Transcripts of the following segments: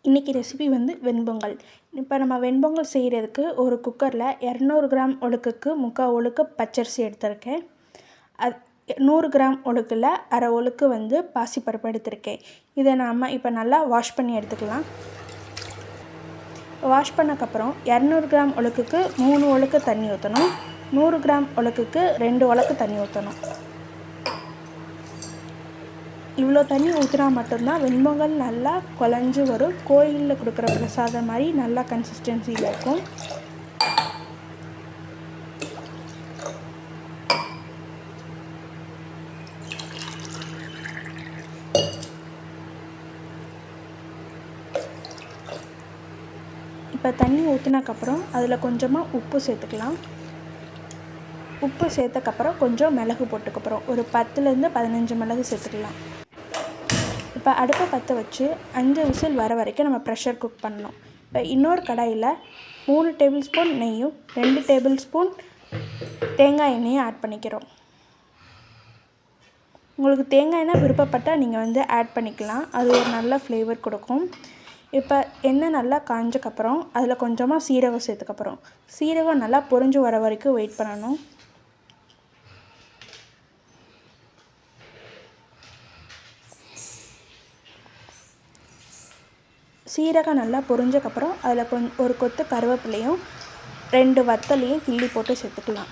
இன்றைக்கி ரெசிபி வந்து வெண்பொங்கல். இப்போ நம்ம வெண்பொங்கல் செய்கிறதுக்கு ஒரு குக்கரில் 200 கிராம் ஒழுக்குக்கு 3/4 ஒழுக்கு பச்சரிசி எடுத்திருக்கேன். 100 கிராம் ஒழுக்கில் அரை ஒழுக்கு வந்து பாசிப்பருப்பு எடுத்திருக்கேன். இதை நாம் இப்போ நல்லா வாஷ் பண்ணி எடுத்துக்கலாம். வாஷ் பண்ணக்கப்புறம் 200 கிராம் ஒழுக்குக்கு 3 ஒழுக்கு தண்ணி ஊற்றணும். 100 கிராம் ஒழுக்குக்கு 2 ஒழுக்கு தண்ணி ஊற்றணும். இவ்வளோ தண்ணி ஊற்றினா மட்டும்தான் வெண்பொங்கல் நல்லா குழஞ்சி வரும். கோயிலில் கொடுக்குற பிரசாதம் மாதிரி நல்லா கன்சிஸ்டன்சியில் இருக்கும். இப்போ தண்ணி ஊற்றினக்கப்புறம் அதில் கொஞ்சமாக உப்பு சேர்த்துக்கலாம். உப்பு சேர்த்தக்கப்புறம் கொஞ்சம் மிளகு போட்டுக்கப்புறம் ஒரு 10லேருந்து 15 மிளகு சேர்த்துக்கலாம். இப்போ அடுப்பை பற்ற வச்சு 5 விசில் வர வரைக்கும் நம்ம ப்ரெஷர் குக் பண்ணணும். இப்போ இன்னொரு கடாயில் 3 டேபிள் ஸ்பூன் நெய்யும் 2 டேபிள் ஸ்பூன் தேங்காய் எண்ணெயும் ஆட் பண்ணிக்கிறோம். உங்களுக்கு தேங்காய் எண்ணெய் விருப்பப்பட்டால் நீங்கள் வந்து ஆட் பண்ணிக்கலாம். அது ஒரு நல்ல ஃப்ளேவர் கொடுக்கும். இப்போ எண்ணெய் நல்லா காஞ்சக்கப்புறம் அதில் கொஞ்சமாக சீரகம் சேர்த்துக்கப்புறம் சீரகம் நல்லா பொரிஞ்சு வர வரைக்கும் வெயிட் பண்ணணும். சீரகம் நல்லா பொரிஞ்சக்கப்புறம் அதில் ஒரு கொத்து கருவேப்பிலையும் 2 வத்தலையும் கிள்ளி போட்டு சேர்த்துக்கலாம்.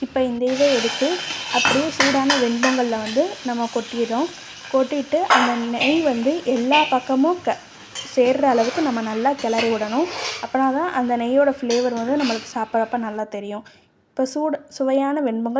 இப்போ இந்த இதை எடுத்து அப்படியே சூடான வெண்பொங்கலில் வந்து நம்ம கொட்டிடுறோம். கொட்டிட்டு அந்த நெய் வந்து எல்லா பக்கமும் சேர்கிற அளவுக்கு நம்ம நல்லா கிளறி விடணும். அப்படின்னா தான் அந்த நெய்யோட ஃப்ளேவர் வந்து நம்மளுக்கு சாப்பிட்றப்ப நல்லா தெரியும். இப்போ சுவையான வெண்பொங்கல்